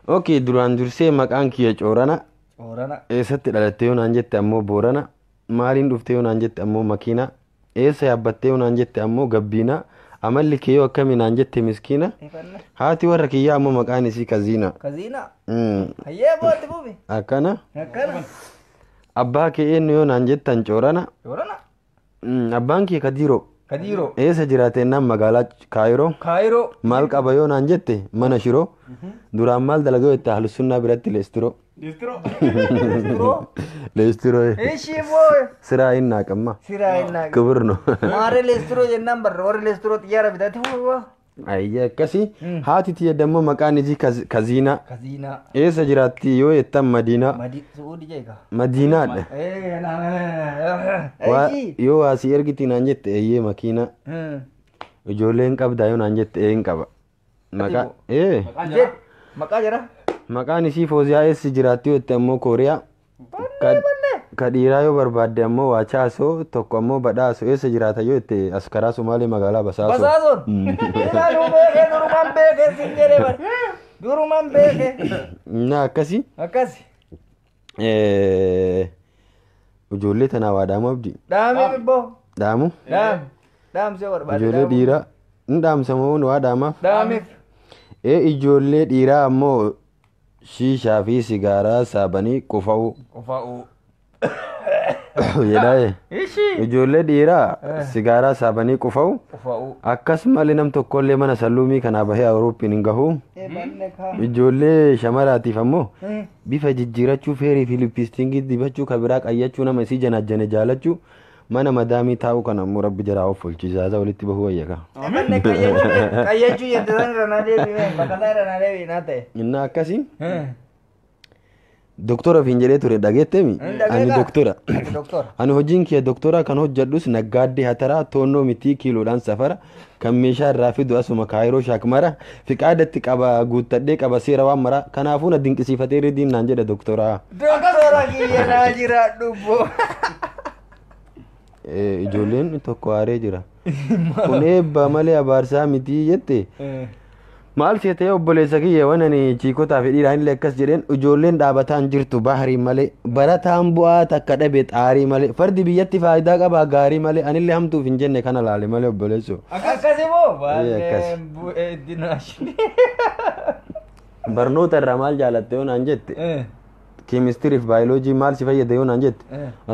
Okay, duraan dursee maqaan kiyya Coorana. Coorana. Eessatti dhalattee yoo naan jette ammoo Boorana. Maaliin dhuftee yoo naan jette ammoo Makiina. Eessa yaabbattee yoo naan jette ammoo Gabbiina. Amalli kee yoo akkamii naan jette Miskiina. Haati warra kiyyaa ammoo maqaan isii Kaziina. Kaziina. Hayyee booti bubi. Akkana. Akkana. Abbaa kee eenyu yoo naan jettan Coorana. Coorana. Abbaan kee Kadiiroo. Kadiiroo. Eessa jiraatennaan magaalaa Kaayiroo. Kaayiroo. Maal qaba yoo naan jette mana Shiroo. Duraan maal dalagaa itti Ahlusunnaa biratti Leestiroo. Leestiroo. Ishii boo. Siraa hin naaqamma. Siraa hin naaqamma. Kibirno. Maaree Leestiroo jennaan barra warri Leestiroo xiyyaara bitatti fuudhaa. Ayya akkasii haati tiyya dammoo maqaan isii Kaziina. Kaziina. Eessa jiraatti yoo jettan Madiinaa. Suudii jeeqa. Madiinaadha. Yoo asii ergiti naan jette eeyyee Makiina. Ijoolleen qabdaa yoo naan jette een qaba. Maqaa jira. Maqaan isii Fooziyaa eessa jiraatti yoo jette ammoo Kooriyaa. Kadhiiraa yoo barbaadde ammoo Waachaasoo tokko ammoo Badhaasoo eessa jiraata yoo jette Askaraa Somaalee magaalaa Basaasoo. Basaasoon. Durumaan beekee sin jedhee bar. Durumaan beekee. Na akkasii. Akkasi. Ijoollee tanaa waa dhaamu abdii. Dhaamee bibboo. Dhaamu. Dhaamsee barbaade. Ijoollee dhiiraa hin dhaamsamoo waa dhaamaaf. Dhaameef. Ijoollee dhiiraa ammoo shiishaa fi sigaaraa saabanii qufa'u. Qufa'u. Jedhaa ijoollee dhiiraa sigaaraa saabanii qufa'u. Qufa'u. Akkasumallee nam tokkollee mana salluumii kanaa bahee Awurooppiin hin gahu. Ijoollee shamaraatiif ammoo bifa jijjiirachuu feerii fi lippistiingii dibachuu kabiraa qayyachuu nama isii janaajjane jaalachuu mana madaamii taa'uu kan ammoo rabbi jaraa of olchiisaa walitti bahuu wayyaqa. Qayyachuu jedhan ranaa deebi'ee baqataa ranaa deebi'ee naa ta'e. Inni akkasii. Doktora fiin jedhee ture dhageettemi. Ani doktora. Ani hojiin kiyya doktora kan hojjedhus naggaaddee hataraa toonnoo mitii kiiloodhaan safara kan meeshaa irraa fidu asuma Kaayiroo shaakmara fiqaadatti qaba guuttadhee qaba seera waan mara kanaafuu na dinqisiifatee ridiin naan jedhe doktora. Doktora kiyya naa jira dhubboo. Ijoolleen tokko aaree jira. Kun eebba malee abaarsaa mitii jette. Maal seetee obboleessa kiyya wanani chiikotaa fi dhiiraan illee akkas jedheen ijoolleen dhaabataan jirtu baharii malee barataan bu'aa takka dhabe xaarii malee fardi biyyatti faayidaa qaba gaarii malee anillee hamtuuf hin jenne kana laale malee obboleessu. Akkasii moo baay'ee bu'ee dinaashi. Barnoota irraa maal jaalatte yoo naan jette. Keemistiriif baayoloojii maal si fayyada yoo naan jette.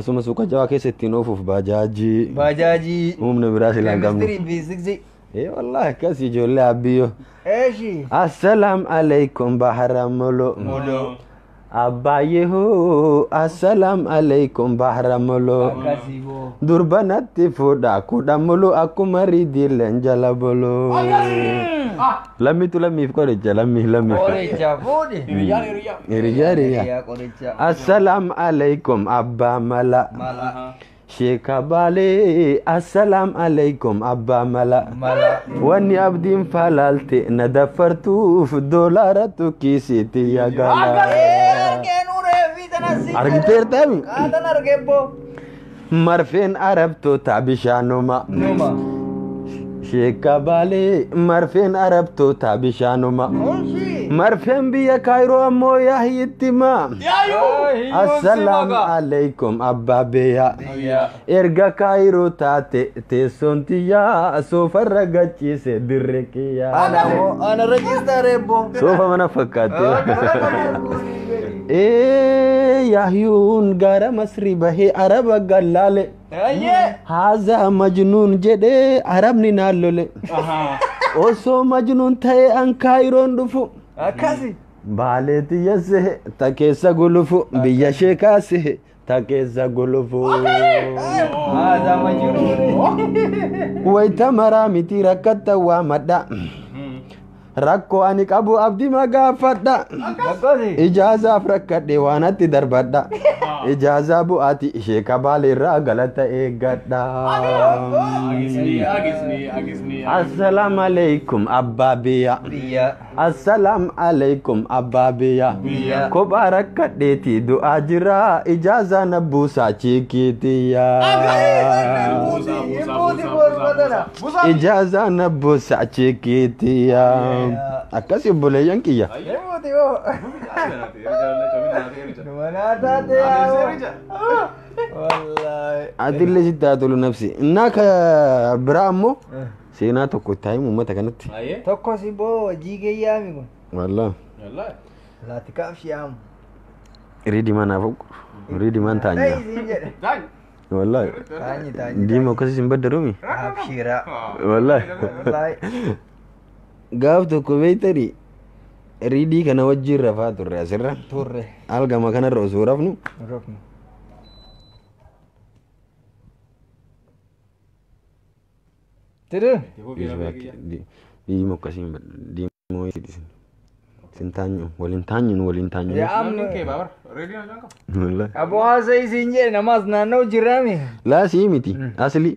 Asuma suuqa jawaa keessa ittiin oofuuf baajaajii. Baajaajii. Humna biraa si laanqabnu. Keemistiriif fiiziksii. Wallahi akkasii ijoollee abbiyyo. Assalaam alaikum bahara molo. Abbaayyeho assalaam alaikum bahara molo. Durbanatti fuudha kudha molo akkuma riidiileen jala bolo. Lammitu lammiif qoricha lammiif. Qoricha fuudhi. Hiriyaa. Assalaam alaikum abbaa mala. Sheeka Baalee assalaam alaikum abbaa mala. Wanni abdiin falaalte na dafartuuf doolaara tukkiisitti yaagala. Argiteertami. Marfeen arabtoota bishaanuma. Sheeka Baalee marfeen arabtoota bishaanuma. Marfeen biyya Kaayiroo ammoo yaahiyittima. Assalaam alaikum abbaa beeyaa. Erga Kaayiroo taate teessoon tiyyaa soofarra gachiise dirree kiyyaa. Ana rejistaaree boo. Soofa mana fakkaate. Yaahiyuun gara Masrii bahee Araba gallaale. Haazaa Majnuun jedhee Arabni naallole. Osoo Majnuun ta'ee an Kaayiroon dhufu. Akkasi. Baalee tiyya sehe ta keessa gulufu biyya sheekaa sehe ta keessa gulufu. Haazaa Majnuun. Wayita maraa miti rakkatta waa madda. Rakkoo ani qabu abdii magaafadha. Ijaazaaf rakkadhe waanatti darbadha. Ijaazaa bu'aati Sheeka Baalee irraa galata eeggadha. Assalaam alaikum abbaa biyya. Assalaam alaikum abbaa biyya. Kophaa rakkadheeti du'aa jira ijaazaa na buusaa chiikiitiyya. Ijaazaa na buusaa chiikiitiyya. akkasi obboleeyyan kiyya Emuuti yoo. Mana taate yaa. Wallahi. atillee sitti haa tolu nafsi innaa ka biraa ammoo seenaa tokko itti himu uummata kanatti Tokko si boo jiigee yaami kun. wallah Laati kaaf yaamu. riidimaan haa foqqu riidimaan taanya Siin jedhe. wallah Taanyi. diima akkasii hin baddarumi Abshiraa. wallah Wallahi. gaaf tokko beeytanii riidii kana wajjiin rafaa turre asirra Turre. algama kanarra osoo rafnu Rofnu. Tiru. diima akkasii diimoo sin taanyu waliin taanyu waliin taanyu Yaa amnu. wallah Aboo haasa'ii siin jedhe namaas naannoo jirraami. laasii miti asli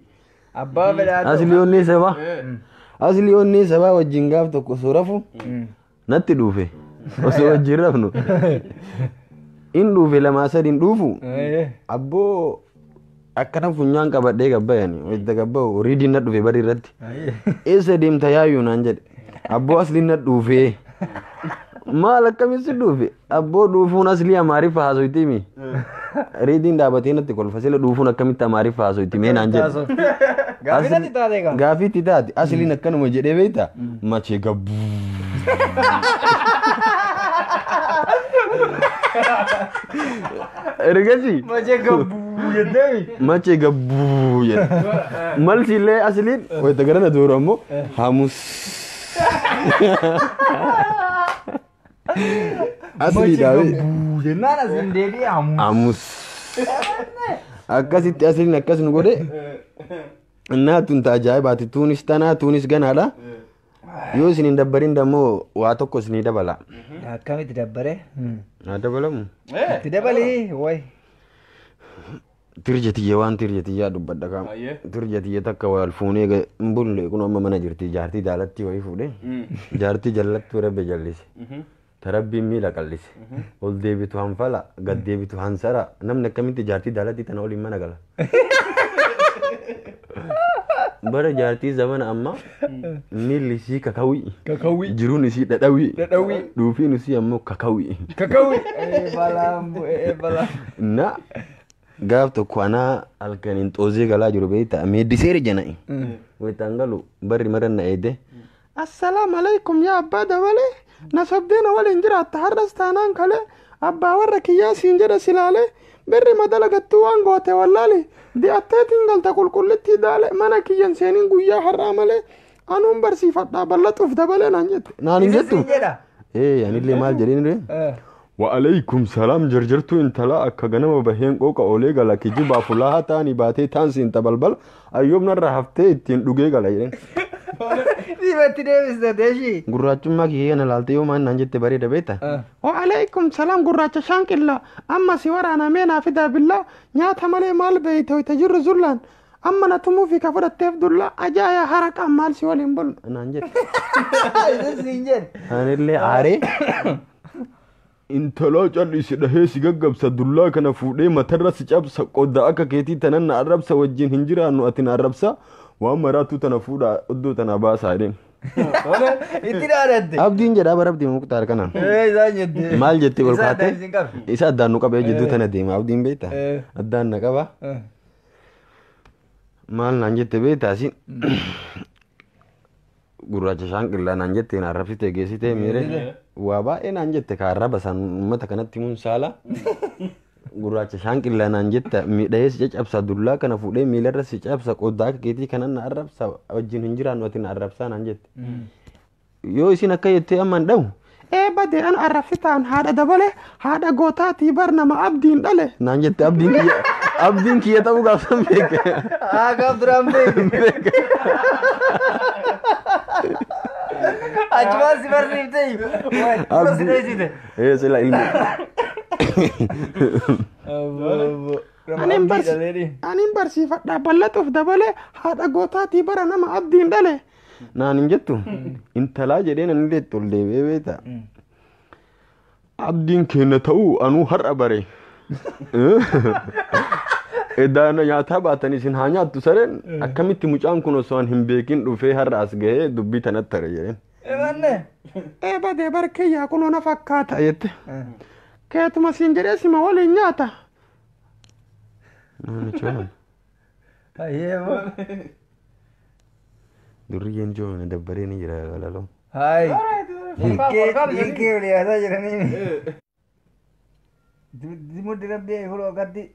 Abbaa fedhaa ta'u. asli onnee sabaa asli onnee sabaa wajjin gaaf tokko osoo rafu natti dhuufe osoo wajjin rafnu in dhuufe lamaa sadin dhuufu abboo akkana funyaan qabadhee gabbayani wajda gabba'u riidiin na dhufe bari irratti eessa deemta yaayyuu naan jedhe abboo asliin na dhuufe maal akkamitti dhuufe abboo dhuufuun aslii amaariffa haasoyti mi riidiin dhaabatee natti kolfa sila dhuufuun akkamitti amaariffa haasoyti mee naan jedhe Gaaffiidhatti taate egaa. gaafiitti taate asliin akkanuma jedhee beekta machee gabbuu ergasi Machee gabbuu jettee. machee gabbuu jedhe malsiillee asliin wayita garana dooru ammoo hamus aslii dhaabee Jennaan asiin deebi'ee hamu. hamus akkasitti asliin akkas nu godhe innaa tun ajaa'ibaati tuunis tanaa tuunis ganaadha yoo isin hin dabbarin dammoo waa tokko isinii dabala Akkamitti dabbare? haa dabalamu Itti dabalii way. tirjatiyye waan tirjatiyyaa dubbadha kaama tirjatiyye takka wal fuunee hin bulle kun amma mana jirti jaartii jaalatti wayii fuudhe jaartii jallatti rabbe jallise tarabbiin miila qallise ol deebitu hanfala gad deebitu hansara namni akkamitti jaartii jaalatti tana oliin mana gala bara jaartii zamana amma miilli isii kakawii Kakawii. jiruun isii dhadhawii Dhadhawii. dhuufiin isii ammoo kakawii Kakawii. Balaan bu'ee balaan. na gaaf tokko anaa halkaniin xoozee galaa jiru beektaa meeddiseeri jana'i waytaan galu barri maran na eede assalaamu alaikum yaa abbaa dabalee na sobdeena waliin jiraatta har'as taanaan kalee abbaa warra kiyyaa siin jedha silaalee birri madala gattuu waan goote wallaali di'atteetiin galta qulqullittii daale mana kiyyan seeniin guyyaa har'aa malee anuun barsiifadhaa bal'atuuf dabalee naan jette naan hin jettu Siin jedha. anillee maal jedheen وعليكم سلام جرجرتو انتلا اكا غنما بهين قوقا اولي غلا كيجي بافولا تاني باتي تانسي انت بلبل ايوب نرى هفتي اتين دوغي غلا يرين Dibatti deebiste deeshii. غراچما كي انا لالتي يوم ان نجت بري دبيتا وعليكم سلام غراچ شانكلا اما سيورانا مينا فدا بالله نياتا مالي مال بيتو تجر زلان اما نتمو في كفر التف دولا اجايا حركه مال سيولين بول انا نجت Siin jedhe. انا اللي عاري intala cal'isi dhahee si gaggabsa dullaa kana fuudhee matarra si cabsa qodda akka keetii tanan na arrabsa wajjin hin jiraannu ati na arrabsa waan maraatu tana fuudha iddoo tana baasaa jedheen Itti dhaadatte. abdiin jedhaa bara abdiin muktaar kanaan Isaan jette. maal jettee ol Isaan kaatee isin qabe. isa addaan nu qabee jidduu tana deema abdiin beektaa addaan na qaba maal naan jette beektaa si gurraacha shaanqillaa naan jettee na arrabsitee geessitee miire waa baay'ee naan jette ka arraba san uummata kanatti mun saala gurraacha shaanqillaa naan jetta miidhahee si caccabsa dullaa kana fuudhee miilarra si cabsa qoddaa akka keetii kanan na arrabsa wajjin hin jiraannu ati na arrabsaa naan jette yoo isin akka jettee amma hin dhawu badee an arrabsitaan haadha dabale haadha gootaatii bar nama abdiin dhale naan jette abdiin kiyya ta'uu gaafsan beeke Gaaf duraan beeku. Achumaan si barsiiftee. Abdii. Si dheessite. sila ilmi anin barsiifadhaa bal'atuuf dabalee haadha gootaatii bara nama abdiin dhale naan hin jettu intalaa jedheen ani deettu ol deebi'ee beeta abdiin keenya ta'uu anuu har'a bare edaana nyaataa baatan isin haa nyaattu sareen akkamitti mucaan kun osoo hin beekin dhufee har'a as gahee dubbii tanatti tare jedheen Emanne. Badee barkiyyaa kunoo na fakkaata jette. Keetuma siin jedhee sima waliin nyaata. Namichi waan. Ayeemo. Durriyyeen joona dabbaree ni jira galaloo. Hai. Ilkee uliyaasaa jiranii. Dimuddi rabbii huloo gaddi.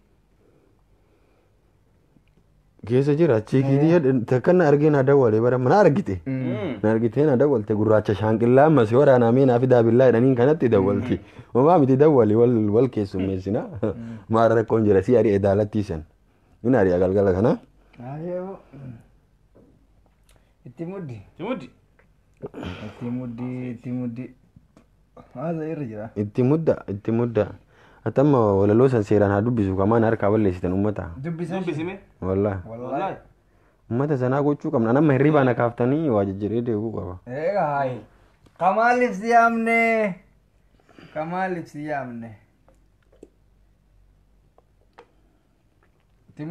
Keessa jira chiikii takka na argee na dawwalee bara mana argite. Na argitee na dawwalte gurraacha shaanqillaa ammas waraanaa mee naafi daabillaa jedhaniin kanatti dawwalti. Homaa miti dawwali wal keessummeessina. Maara rakkoon jira si ari'ee daalattiisan. Inni ari'a galgala kana. Ayeemo. Itti muddi. Haasa irra jira. Itti mudda. Atamma walaloo san seeraan haa dubbisu kamaan harkaa balleessitan uummata. Dubbisime. Wallahi. Uummata sanaa gochuu qabna. Nama hirribaa na kaaftanii waa jijjiiree deebuu qaba. Eega hai. Kamaaliif si yaamne. Itti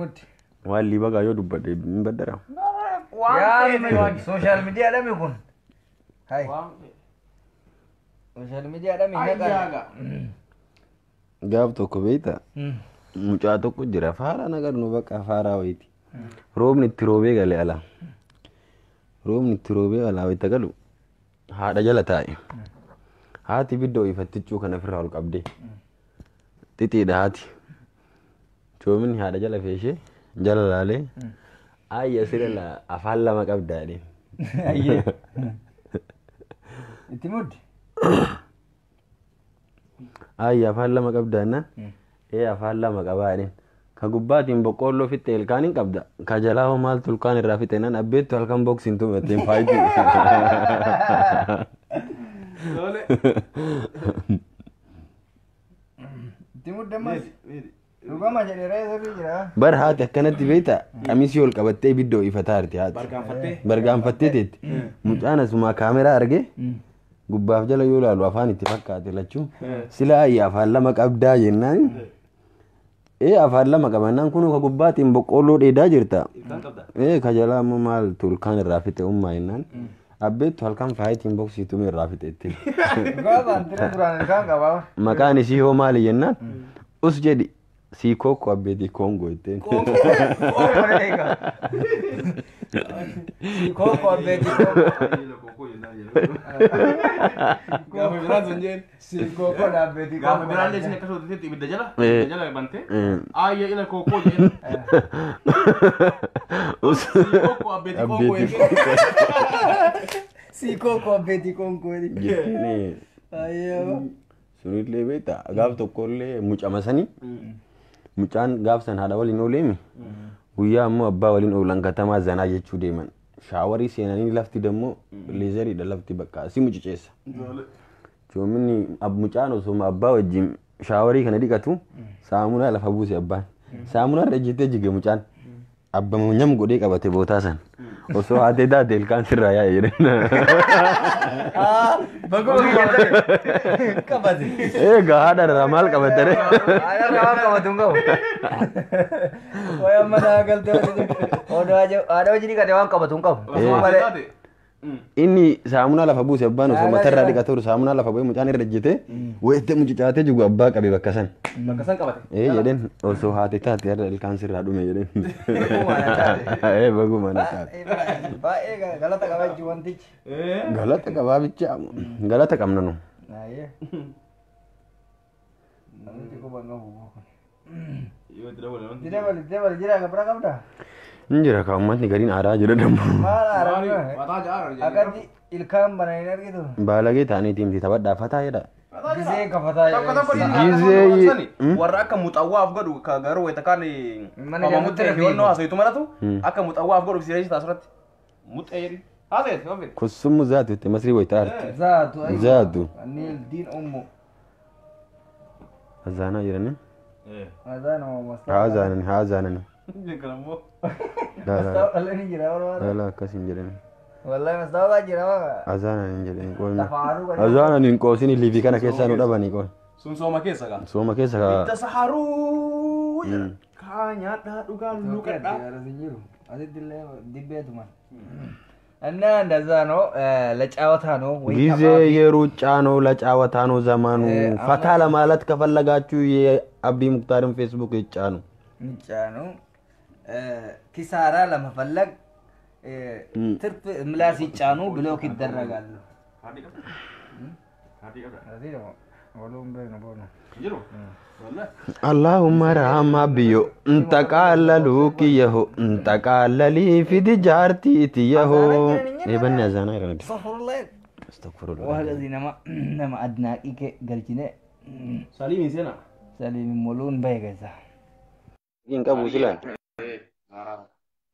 Waan liibagaa yoo dubbadhe hin baddara. Yaami social media dhami kun. Hai. Social media dhami nagaa. Gaaf tokko beektaa mucaa tokko jira faaraa nagarnu bakka faaraa wayiiti. Roobni itti roobee galee ala. Roobni itti roobee alaa wayita galu haadha jala taa'e. Haati biddoo ifattichuu kan ofirraa ol qabdee. Xixiidha haati. Coominni haadha jala feeshee jala laalee ayya sirela afaan lama qabdaa jedheen. Ayyee. Itti muddi. Ayya afaan lama qabdaa jennaan afaan lama qabaa jedheen. Ka gubbaatiin boqqoolloo fixxe ilkaan hin qabda. Ka jalaa hoo maaltu ilkaan irraa fixxe jennaan abbeettu halkan boksiin tumatteen faayitii. Itti muddi ammas. Dhugama jedhee reesarri jira. Bar haati akkanatti beektaa qamisii ol qabattee ibiddoo ifataa jirti haati. Bargaanfattee teetti. Mucaan asumaa kaameraa argee gubbaaf jala yoo ilaalu afaan itti fakkaate lachuu. Sila ayya afaan lama qabdaa jennaan. Afaan lama qabannaan kun ka gubbaatiin boqqoolloo dheedaa jirta. Ka jalaa ammoo maaltu ilkaan irraa fixe ummaa jennaan. Abbeettu halkan faayitiin boksiitu irraa fixetti. Gaafaan tira duraan ilkaan qabaa. Maqaan isii hoo maali jennaan. Us jedhi. Si koko abbeeti Kongo itteen. Si koko abbeeti Kongo. Gaafa biraan sun jeen. Si koko abbeeti Kongo. Gaafa biraan leesine akkasuma teetti ibidda jala. Ibidda jala bante. Ayya ila koko jeen. Si koko abbeeti Kongo jeen. Si koko abbeeti Kongo jeen. Ayya. Sunillee beektaa gaaf tokkollee mucamasanii. Mucaan gaaf san haadha waliin ooleemi. Guyyaa ammoo abbaa waliin oolan katamaa zanaa jechuu deeman. Shaawarii seenanii lafti dammoo leezeriidha lafti bakka si muciceessa. Coominni mucaan osoo abbaa wajjin shaawarii kana dhiqatu saamunaa lafa buuse abbaan. Saamunaa irra ejjitee jige mucaan. Abbaa nyam godhee qabate bootaa san. Osoo haatee daate ilkaan sirraa yaa'e jedhan. Baguma kiyyatanii qabate. Egaa haadha irraa maal qabate re? Haadha irraa maal qabatu hin qabu. Wayyaa manaa galtee haadha hojii dhiqate waan qabatu hin qabu. Inni saamunaa lafa buuse abbaan osoo matarraa dhiqatu saamunaa lafa bu'ee mucaan irra ejjitee weettee mucicaatee jigu abbaa qabe bakka san. Bakka san qabate. Jedhen osoo haate taate irra ilkaan sirraa dhume jedhen. Baguma na taate. Baay'ee galata qabaa jechuun wantichi. Galata qabaa bicha galata qabna nu. Namni quban qabu. Dabali jira gabra qabda. Injira ka uummatni gariin aadaa jira dammo. Maal aadaa? Akkatti ilkaan bana hin argitu. Baalagee ta'anii tiimti taphadhaa fataa jedha. Gisee kafataa Gisee warra akka muxawwaaf godhu ka garuu wayita kaan muxxee fi wannoo haasaitu maratu akka muxawwaaf godhu sireeshi taasirratti muxxee jedhi haasayet waan fedhe. Kusummu zaatu itti masrii wayita aarti. Zaatu. Niil diin ummu. Azaanaa jirani. Azaanoo mastaa. Haazaanan. Mastaa jira warra. Lala akkasiin jedhani. Wallahi mastaa jira waga. Azaanan hin jedhani qoonni. Azaanan hin qoosini liifi kana keessaa nu dhabanii qoon. Sun sooma keessa gaa. Sooma keessa gaa. Itti saharuu. Kaa nyaadhaa dhugaa luqadhaa. Asitti illee dibbeetuma. እና እንደዛ ነው ለጫወታ ነው ወይ ጊዜ የሩጫ ነው ለጫወታ ነው ዘመኑ ፈታ ለማለት ከፈለጋችሁ የአቢ ሙክታርን ፌስቡክ ይጫኑ ኪሳራ ለመፈለግ ትርፍ ምላስ ይጫኑ ብሎክ ይደረጋሉ اللهم رحم بيو انتقال لوكيه انتقال لي في تجارتي تيه ابن زانا استغفر الله وهذا نما ادناقي galchine سليم سينا سليم مولون بايغا in kabu silan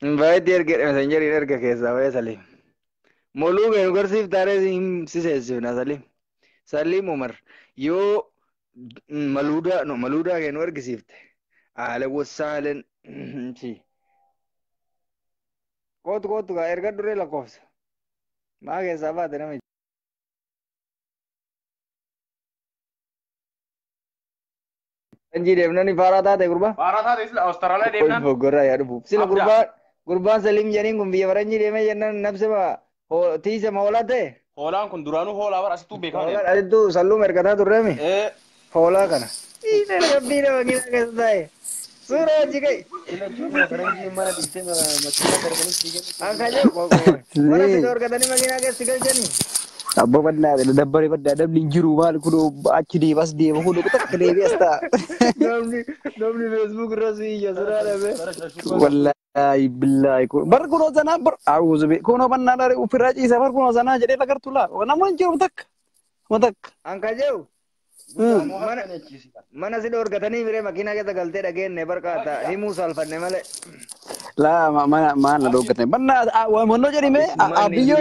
invite der get messenger der ke kesa way salim molu ge gorsif tare sim sisesuna salim umar yo maluda ge nor gisifte ala wasalen si kot ga erga dure la cosa ma ge sabate na Anji Devna ni fara tha de gurba isla Australia Devna gurra yaar bu sila gurba Salim jani gumbi waranji deme janna nafse ba ho tise mawla de holaan kun duranu hoolaa bar asitu beekame aditu sallu merkata durre mi hola kana ine gabbina magina kesdae sura jigai ila chuma waranji mara dite makina kargani sige ankaje mana sidor kadani magina ke sigal jani abbo badna dabbari badda dabli jiru mal kudo acidi bas de ko do tak de besta namni Facebook rasi ya sura be wallahi billahi ko bar ko zana bar a'udhu bi ko no banna dare ufiraji safar ko zana jade lagar tula wana man jiru tak angka jauh mana sidor gatani mere makina ke galte dage ne bar ka ta himu salfan ne male la mana do gatne banna mono jari me abiyo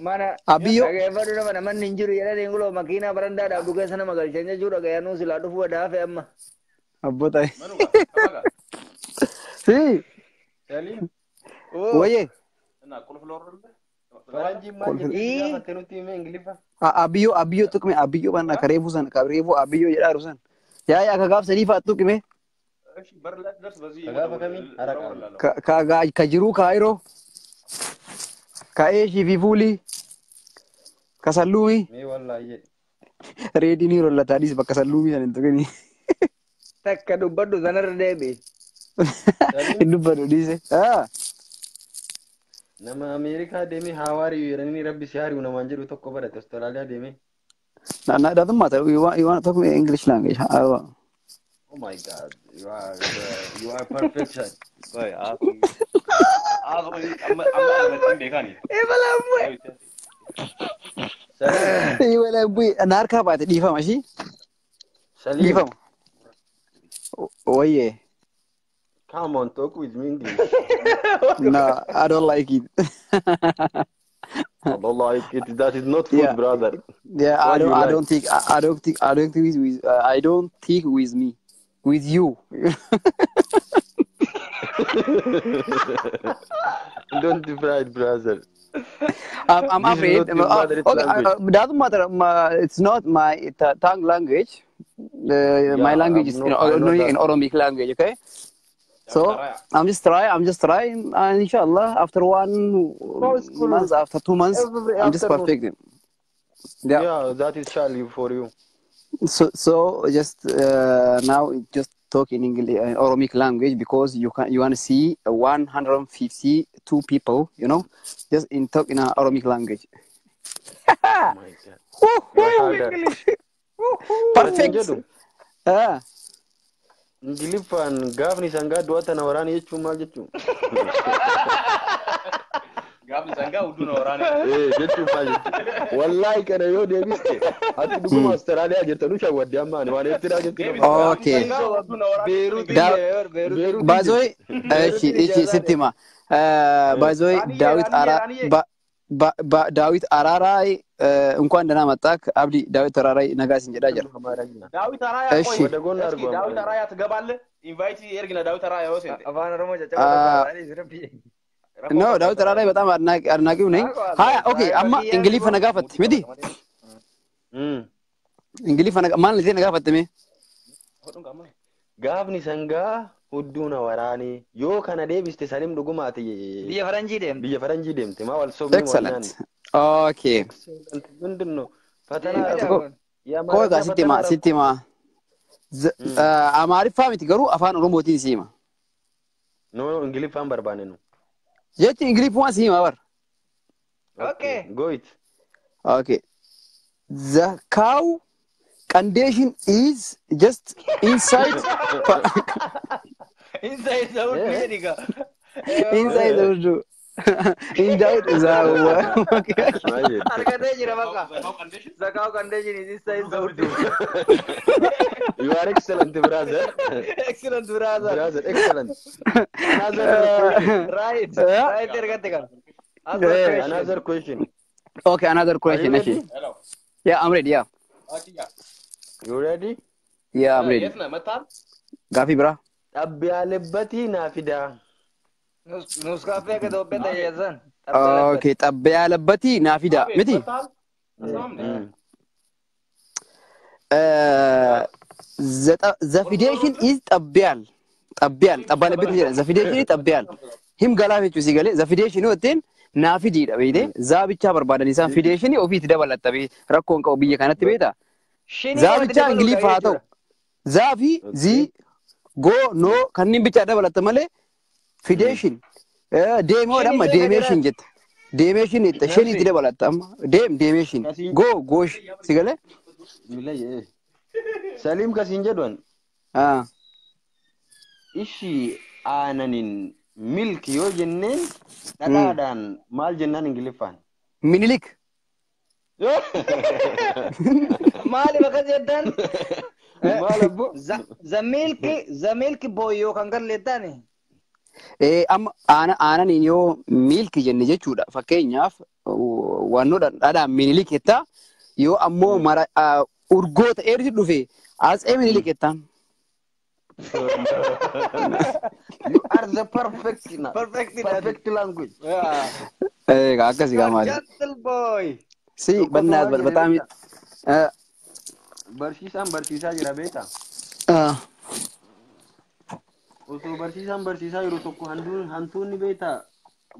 mana abiyo age baru mana man injury ya dengulo makina baranda da duga sana magal janya jura ga yanu sila du fuwa da fe amma abbo tai si salim oye na kul flor waranji man ya tenuti me ingilifa abiyo tukme abiyo banna karefu abiyo ya darusan ya kagaf sarifa tukme barlat dars bazi kajiru kairo kaeshi vivuli kasallumi me wallahi ready ni rolla tadis bakka sallumi nan tugani takka dubbadu zanar debe dubbadu dise nama america demi hawari yerani rabbi shari una manjiru tokko barate australia demi na doesn't matter you want to talk English language oh my god you are perfection boy amma bekani wala bui narka ba ta difa mashi difa oye come on talk with me English no I don't like it I don't like it that is not food brother yeah I don't think with me with you don't divide brother I'm afraid doesn't matter it's not my tongue language my language is in Oromic language okay so I'm just trying and inshallah after 1 month after 2 months I'm just perfecting yeah that is challenge for you so just now just talk in English Oromic language because you want to see 152 people just talk in Oromic language oh my god perfect Ngilifan gafni sanga duwata na warani yechu mal jechu gafni sanga udu na warani jechu faje wallahi kana yo de biste ati dugu Australia jirta nu shawadi amma ne wani tira jechu okay bazoy ichi sitima bazoy David Ararai እንኳን ደህና መጣክ አብዲ ዳዊት አራራይ ነጋስ እንጀዳ ጀር ዳዊት አራያ ቆይ ዳዊት አራያ ትገባለህ ኢንቫይት ኤርግና ዳዊት አራያ ወሰደ አፋን ኦሮሞ ጨጨባ ኖ ዳዊት አራራይ በጣም አድናቂው ነኝ ሃያ ኦኬ አማ እንግሊዝ ፈነጋፈት ሚዲ እንግሊዝ ፈነጋ ማን ለዚህ ነጋፈት ሜ ጋፍኒ ሰንጋ Hudduuna waraanii yoo kana deebiste sanim dhugumaati Biyya faranjii deemte. biyya faranjii deemte maa wal sobni Excellent. Okay. ምንድን ነው ፈተና Koo egaa sitti himaa. Amaariffaa miti garuu afaan Oromootiin si hima. no ingiliffaan barbaanne nu Jechi Ingiliffuma si hima bar. Okay. go it Okay. The cow condition is just inside Inside the wood jedhiga. inside the urdu. Inside the Argatee jira bakka. The cow condition is inside the wood. you are excellent brother Excellent brother. brother excellent another Right. Right ergatte kan. another question Okay, another question. Are you ready? Hello. Yeah, I'm ready. Yeah. Akiya. you ready Yeah, I'm ready. Yes na mataan. Gaafii biraa. Abbi alebbatii naa fidaa Nus kaffee akka Itoophiyaa tajaajilsan. Okay, xabbee alabbatii naa fidaa. Miti? The fidation is xabbeal. Xabbeal. Xabbaa alabbatii jedhan. The fidation is xabbeal. Him galaaf jechuun si galee. The fidation yoo ta'een naa fidiidha beeyte. Zaabichaa barbaadan isaan fidation ofiitti dabalatta rakkoon qabu biyya kanatti beekta. Zaabichaa Ingiliff haa ta'u. Zaa fi zii goo noo kanneen bichaa dabalatta malee fidation. Deemoo dhamma deemeeshin jette. Deemeeshin jette. Sheniitti dabalatta amma. Deemeeshin. Goo goosh si galee. Saliim kasiin jedhan Ah. ishii aananin milk yoo jenneen dhadhaadhaan maal jennaan ingiliffaan Minilik. Maali bakka jedhan? maal abbo The milk boy yoo kan galleettaani. Amma aananiin yoo milki jenne jechuudha. Fakkeenyaaf wannoo dhadhaan minilik jettaa yoo ammoo mara urgoota eerti dhufe asxee minilik jettaan. you are the perfect language Akkasii gaa maali? Gentle boy. Si bannaas bataami. barsiisaan barsiisaa jira beektaa osoo barsiisaan barsiisaa jiru tokko hantuunni beektaa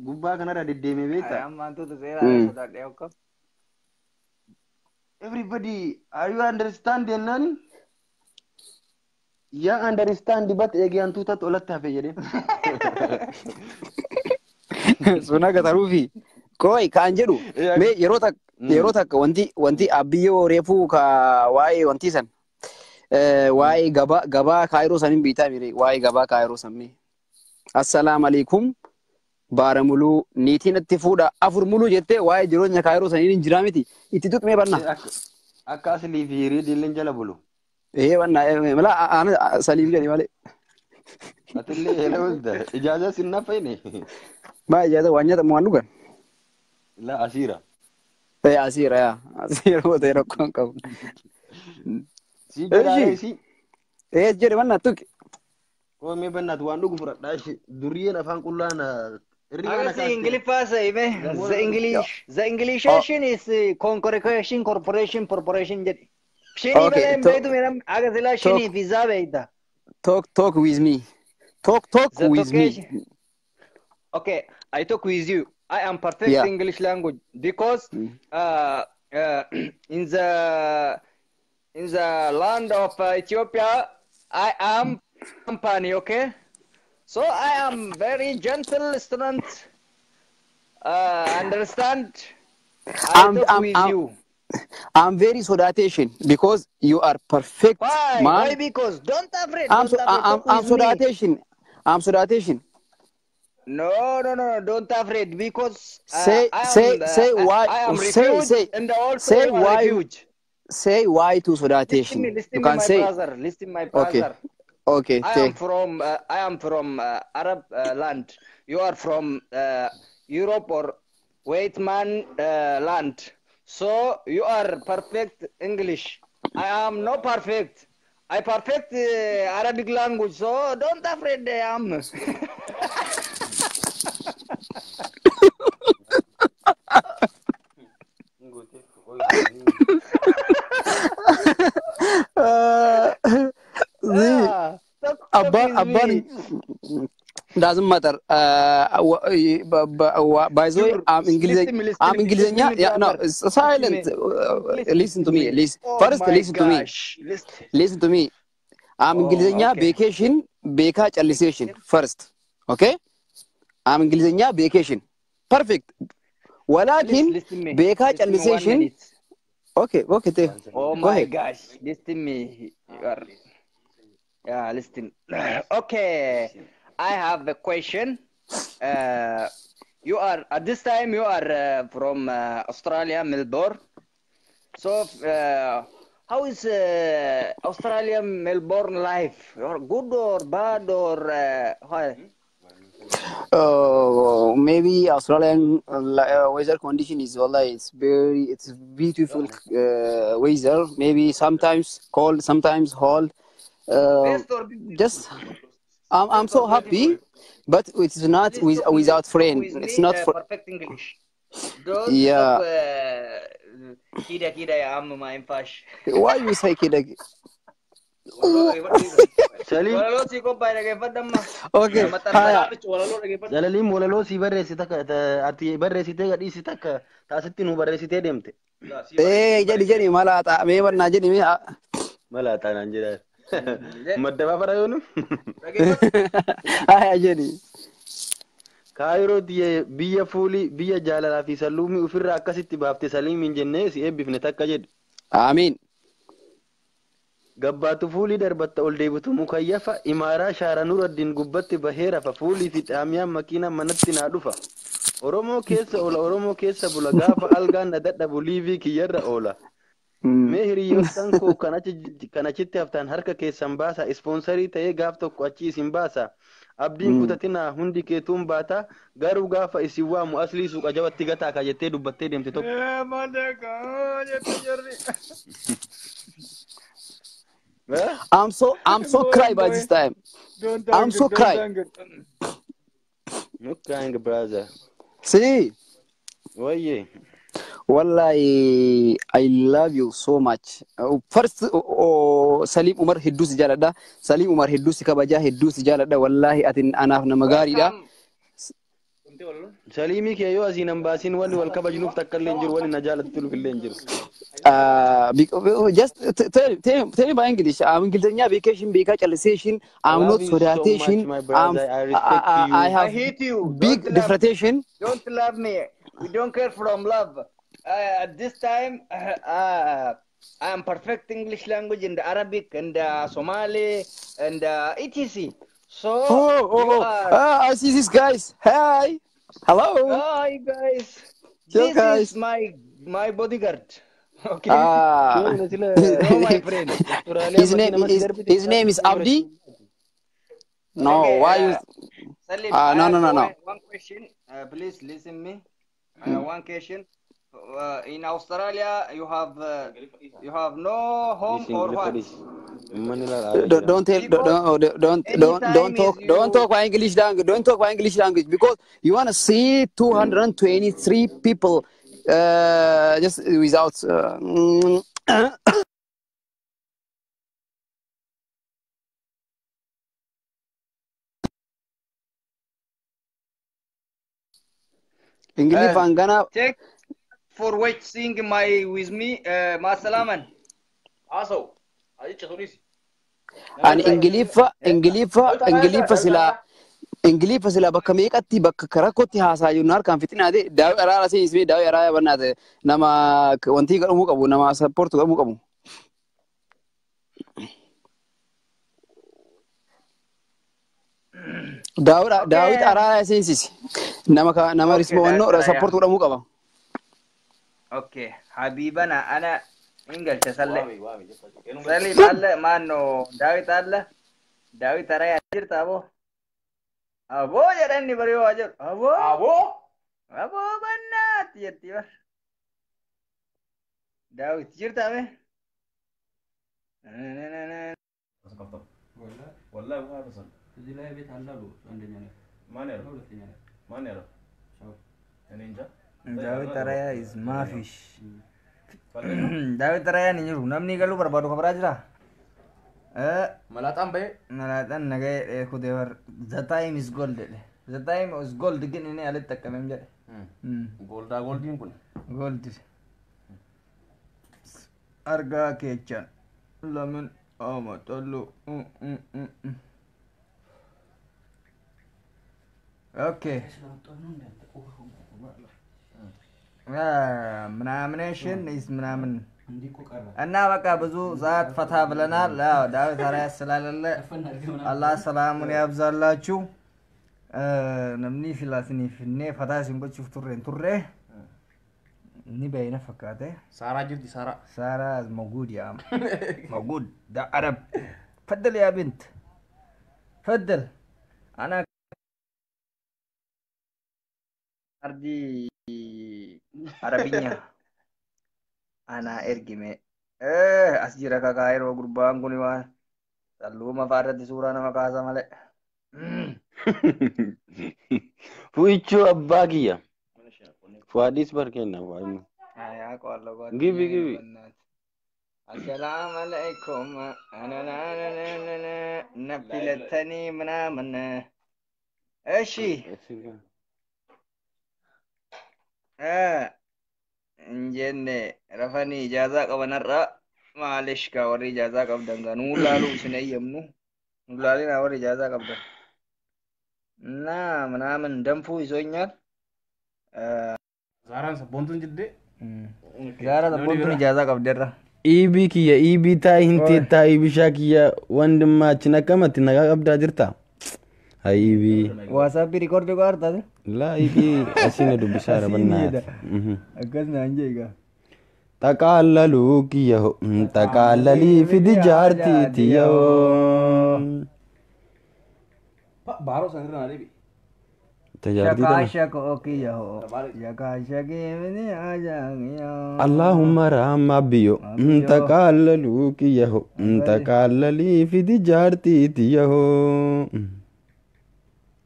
gubbaa kanarra deddeeme beektaa Amma antuutu seeraa sodaadhee akka. everybody are you understand jennaan yaa understand but eegee hantuutatti olatti hafe jedheen Sun akka taruufi kooyi kaan jedhu mee yeroo takka wanti abbiyyoo reefuu ka waa'ee wanti san waa'ee gabaa kaayiroo sanin biitaa mire waa'ee gabaa kaayiroo sammee. Assalaamu alaikum baara muluu niitiin itti fuudha afur muluu jettee waa'ee jireenya kaayiroo saniin hin jiraa miti itti tuqmee banna. akka aslii fi hirii dilleen jala bulu Banna mala saliif jedhi malee. atillee eela bulta ijaazaa sin naffayne Maa ijaaza waan nyaatamu waan dhugan. la asiira Asiira yaa asiira bootee rakkoon qabu. si jedhaa si Jedhi banna tuqi. mee bannaatu waan dhugu fudhadhaa duriyyeen afaan qullaan Agasii Ingiliffaa sa'ime. The Englishation is Concorporation Corporation jedhi. Shinii Okay, balee hin beektu miidham agasila shinii fi zaa beekta. Talk with me. Talk The with me. talkation. Okay, I talk with you. I am perfect Yeah. English language because in the land of Ethiopia, I am company. Okay, so I am very gentle student. Understand? I talk with you. I'm very sodatation because you are perfect Why? man. Why? Because don't afraid. I'm Talk with me. sodatation. I'm sodatation. No. Don't afraid because Say why. I am Say refuge and also say you are why. refuge. Say why to sodatation. Listen You me, can my say. brother. Listen, my brother. Okay. I am from Arab land. You are from Europe or white man land. So you are perfect English. I am not perfect. I perfect Arabic language. So don't afraid I am. Abban doesn't matter. By the way, I'm English. I'm English. Yeah, no, silent. Listen to me. Listen. First, listen to me. Listen to me. I'm English. Vacation. Beka chalisation. First. Okay? I'm English. Vacation. Perfect. ولكن بeka chalisation. Okay, okay. Oh my gosh, listen me. Yeah, listen. Okay, I have a question. You are at this time you are from Australia, Melbourne. So, how is Australia, Melbourne life? Or good or bad or how? Maybe Australian weather condition is it's beautiful weather. Maybe sometimes cold, sometimes hot. Just I'm so happy, but it's not without friend. It's not for perfect English. Don't yeah. Kida ya amma ma ينفعش. Why you say kida? Salim. Walaloo si ko bayra ke fadamma. Okay. Haya. Jalalim walaloo si barreessite ati barreessitee gadhiisite akka taasitti nu barreessitee deemte. Jadi malata me banna jadi me. Malaa taanaan jedhaa. Maddabaa bara yoonu. Haya jadi. Kaayiroo biyya fuulii biyya jaalalaa fi salluumii ofirraa akkasitti baafte Saliimiin jennee si eebbifne takka jedhu. Amiin. Gabbaatu fuulii darbatta ol deebitu mukayyafa imaaraa shaara nuraddiin gubbatti bahee rafa fuulii fi dhaamiyaan makiina manatti naa dhufa. Oromoo keessa oola Oromoo keessa bula gaafa algaan na dadhabu liivii kiyyarra oola. Mee hiriyoottan koo kanachitti haftaan harka keessan baasa ispoonsarii ta'ee gaaf tokko achi isin baasa. Abdiin kutatinaa hundi keetuun baata garuu gaafa isin waamu aslii suuqa jabatti gataa ka jettee dubbattee deemte tokko. I'm so cry by this time. I'm so cry. No crying, brother. See? Oye. Wallahi, I love you so much. First, Salim Umar Hiddus Jalada. Salim Umar Hiddus Kabaja Hiddus Jalada. Wallahi, atin anaf na magarida. Salimi ke yo asiin ambaasin wani wal kabajnuuf takka illee jiru wani na jaalatti tuluuf illee jiru. Just tell me by English. I'm English vacation, beka chalisation. I'm not sodatation. I hate you. Big differentiation. Don't love me. We don't care from love. At this time, I am perfect English language in the Arabic and Somali and etc. So, I see these guys. Hi. Hello. Hi guys. Hello, This guys. is my bodyguard. Okay. Ah. No, my friend. His name is Abdi. No, Okay, why you? Salim, No. One question. Please listen me. One question. In Australia, you have no home or what? Don't talk by English language. Don't talk by English language because you want to see 223 people just without. English Vangana. Check for watching with me. Ma salaman. Aso. Ayicha tunis. An Ingilifa sila bakka meeqatti bakka karakkootti haasaa jiru harkaan fixinaate daawwi araara seenisee daawwi araara bannaate nama wanti godhamuu qabu nama sappoortu godhamuu qabu. Daawwi araara seensisi nama rispoonnoo sappoortu godhamuu qaba. Okay, Habibana ana ingalcha salle. Salim alla maano Daawit araya jirta abo. Abo jedhani bari wajur. Abo bannaat jetti bar. Daawit jirta me. والله ما بصل تجي لها بيت هلالو عندنا ما نرى يعني انت Daawit araya is mafish. Daawit araya ni jiru namni galu barbadu kabara jira. Malataan bahe. Malaatan nagay kudeewar. The time is gold. The time is gold gin ini alit takkamem jedhe. Goldaa goldiin kun. Gold. Argaa keechaan. Lamin ama tollu. Okay. ምናምኔሽን is ምናምን እና በቃ ብዙ ሰዓት ፈታ ብለናል። ያው ዳዊት አራያ ስላለ አላህ ሰላሙን ያብዛላችሁ። namni filaasiniif ne fataa isin gochuuf turre ni bayna fakkaate Saaraa jirti Saaraa. Saaraa موجود يا عم موجود ده عرب فضل يا بنت فضل انا أرضي عربية أنا إرجمي أسجرك كايرو قربان كوني وان سلو ما فارد سورة نما كاسا ملء Fuichu abbagiya. Fuadis barkenna waimu. يا كوالو كوالو Gibi. السلام عليكم أنا نبلتني من إيشي Injenne rafani ijazaa qabanarra maalish ka warri ijazaa qabdan ga nuu laalu isin eeyyamnu nu laalina warri ijazaa qabdan na ምናምን ደንፉ ይዞኛል Saaraan sabboontuun jiddee. gaara sabboontuun ijazaa qabderra Ibi kiyya ibi taa hinti taa ibishaa kiyya wandimmaachin akkamatti nagaa qabdaa jirta. Hai ibi. waasaappi rikoordi goartaate La ibi asina dubbisaara bannaat. akkas naan jeega Taqaalaluu kiyya ho taqaalalii fidi jaartiitiya ho. Baaroo sanirra naa deebi. Tajaajila tana. shakaashaka okiyya ho shakaashaki mini ajaagiya Allahumma rahma biyo taqaalaluu kiyya ho taqaalalii fidi jaartiitiya ho.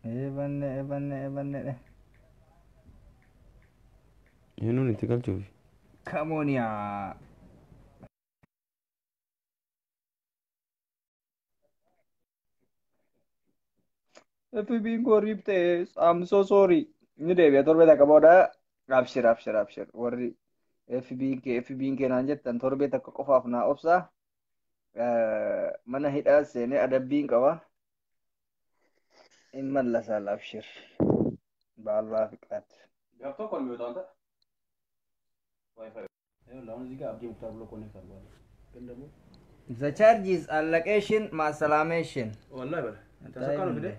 ebanne Yeenuun itti galchuufi. kamooniya FB'n korriib ta'e I'm so sorry ni deebi'a torbee takka booda abshir warri FB'n keenaan jettan torbee takka qofaaf naa obsa mana hidhaa seenee adabbiin qaba in mallasaal abshir baallaa fiqaat Gaaf tokko ni yoo ta'an. Wi-Fi. Lawan ziga abdii muktaar buloo koonee kan baale. Gandamu. the charges allocation ma salamation Wallahi bala. Tasakkaanu fide.